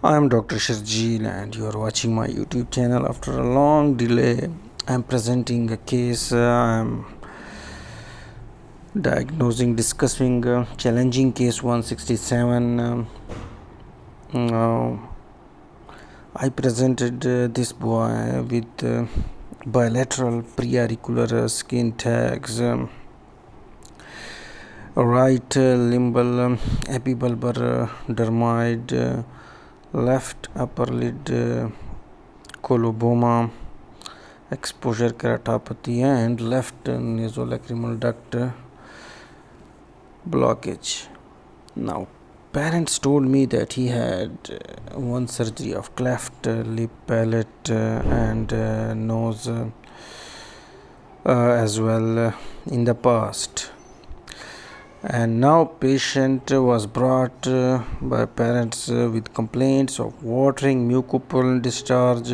I am Dr. Sharjeel and you are watching my YouTube channel. After a long delay, I am presenting a case. I am discussing challenging case 167. Uh, I presented this boy with bilateral preauricular skin tags, right limbal epibulbar dermoid, left upper lid coloboma, exposure keratopathy, and left nasolacrimal duct blockage. Now, parents told me that he had one surgery of cleft lip, palate, and nose as well in the past. And now patient was brought by parents with complaints of watering, mucopollen discharge,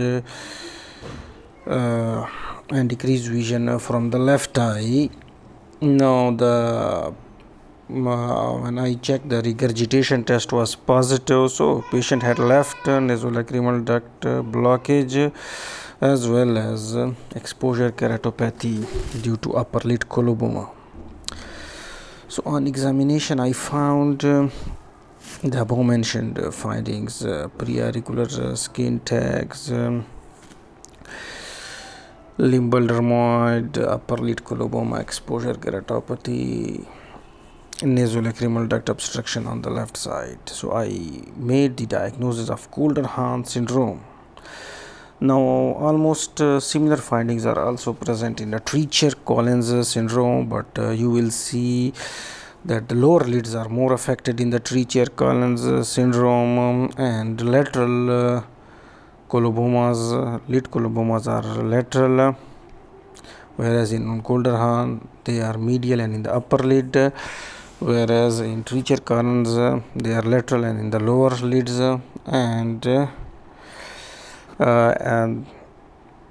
and decreased vision from the left eye. Now when I checked, the regurgitation test was positive, so patient had left nasolacrimal duct blockage as well as exposure keratopathy due to upper lid coloboma. So on examination, I found the above mentioned findings: preauricular skin tags, limbal dermoid, upper lid coloboma, exposure keratopathy, nasolacrimal duct obstruction on the left side. So I made the diagnosis of Goldenhar syndrome. Now, almost similar findings are also present in the Treacher-Collins syndrome, but you will see that the lower lids are more affected in the Treacher-Collins syndrome, and lateral lid colobomas are lateral, whereas in Goldenhar they are medial and in the upper lid, whereas in Treacher-Collins they are lateral and in the lower lids, and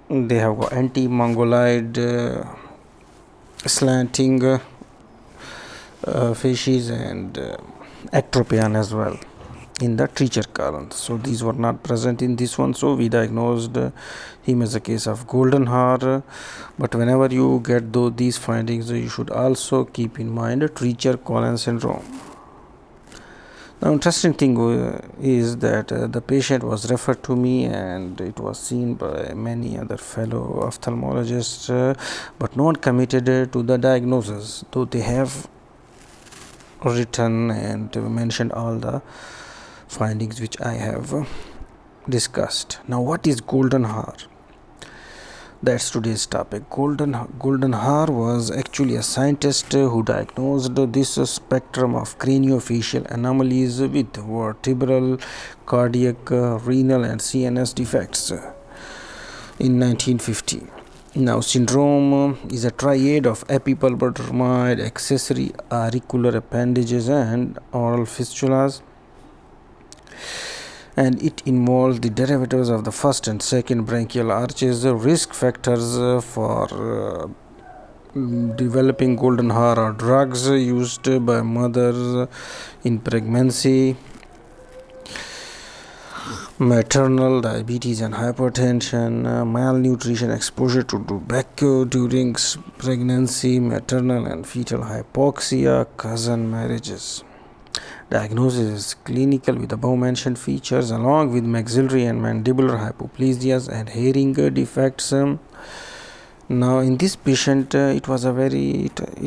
they have got anti-mongoloid slanting facies and ectropion as well in the Treacher-Collins. So these were not present in this one, so we diagnosed him as a case of Goldenhar. But whenever you get these findings, you should also keep in mind Treacher-Collins syndrome. Now, interesting thing is that the patient was referred to me and it was seen by many other fellow ophthalmologists, but no one committed to the diagnosis, though they have written and mentioned all the findings which I have discussed. Now, what is Goldenhar? That's today's topic. Goldenhar was actually a scientist who diagnosed this spectrum of craniofacial anomalies with vertebral, cardiac, renal, and CNS defects in 1950. Now, syndrome is a triad of epipulbar dermoid, accessory auricular appendages, and oral fistulas, and it involves the derivatives of the first and second branchial arches. Risk factors for developing Goldenhar are drugs used by mothers in pregnancy, maternal diabetes and hypertension, malnutrition, exposure to tobacco during pregnancy, maternal and fetal hypoxia, cousin marriages. Diagnosis is clinical with above mentioned features along with maxillary and mandibular hypoplasias and hearing defects. Now, in this patient, it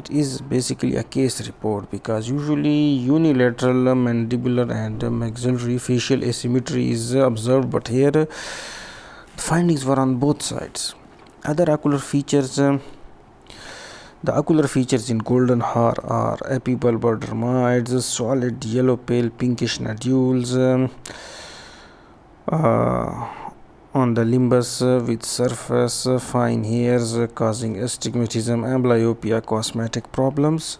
is basically a case report, because usually unilateral mandibular and maxillary facial asymmetry is observed, but here the findings were on both sides. Other ocular features. The ocular features in Goldenhar are epibulbar dermoids, solid yellow pale pinkish nodules on the limbus with surface fine hairs causing astigmatism, amblyopia, cosmetic problems.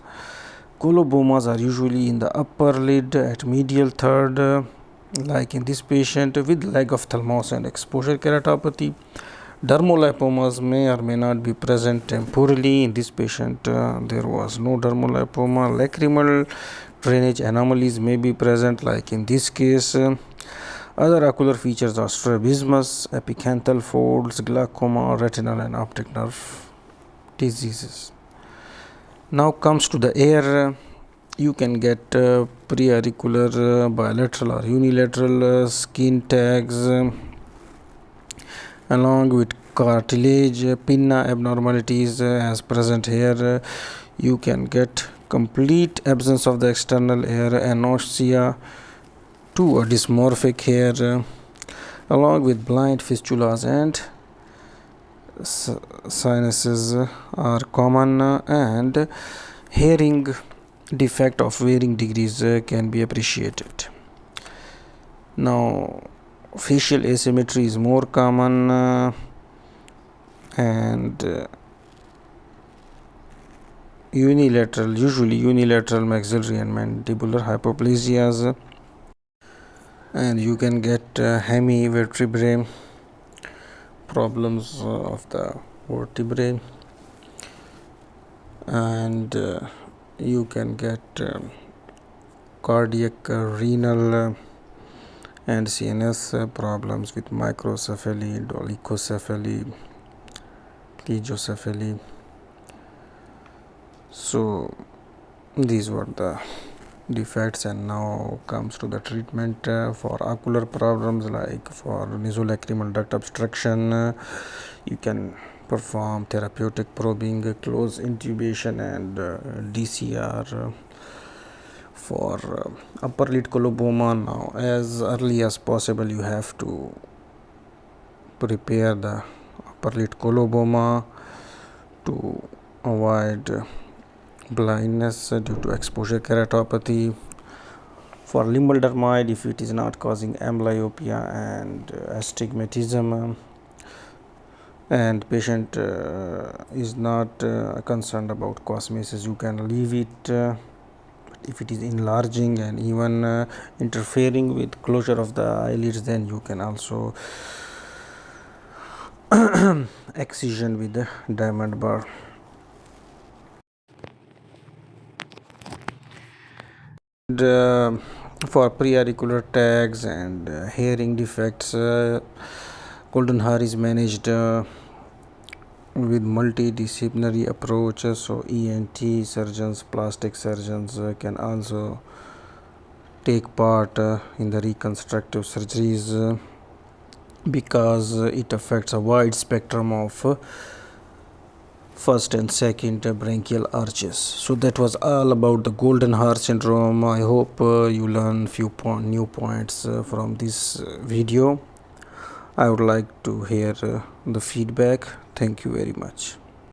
Colobomas are usually in the upper lid at medial third, like in this patient, with leg ophthalmos and exposure keratopathy. Dermolipomas may or may not be present temporally. In this patient, there was no dermolipoma. Lacrimal drainage anomalies may be present, like in this case. Other ocular features are strabismus, epicanthal folds, glaucoma, retinal and optic nerve diseases. Now comes to the ear. You can get preauricular, bilateral or unilateral skin tags along with cartilage pinna abnormalities as present here. You can get complete absence of the external ear, anoxia to a dysmorphic hair, along with blind fistulas and sinuses are common, and hearing defect of varying degrees can be appreciated. Now facial asymmetry is more common, and usually unilateral maxillary and mandibular hypoplasias, and you can get hemivertebrae problems of the vertebrae, and you can get cardiac, renal and CNS problems with microcephaly, dolichocephaly, plesiocephaly. So these were the defects, and now comes to the treatment for ocular problems. Like for nasolacrimal duct obstruction, you can perform therapeutic probing, close intubation and DCR. For upper lid coloboma, now as early as possible you have to prepare the upper lid coloboma to avoid blindness due to exposure keratopathy. For limbal dermoid, if it is not causing amblyopia and astigmatism, and patient is not concerned about cosmesis, you can leave it. If it is enlarging and even interfering with closure of the eyelids, then you can also excision with the diamond bar. And for preauricular tags and hearing defects, Goldenhar is managed with multidisciplinary approaches. So ENT surgeons, plastic surgeons can also take part in the reconstructive surgeries because it affects a wide spectrum of first and second branchial arches. So that was all about the Goldenhar syndrome. I hope you learn few new points from this video. I would like to hear the feedback. Thank you very much.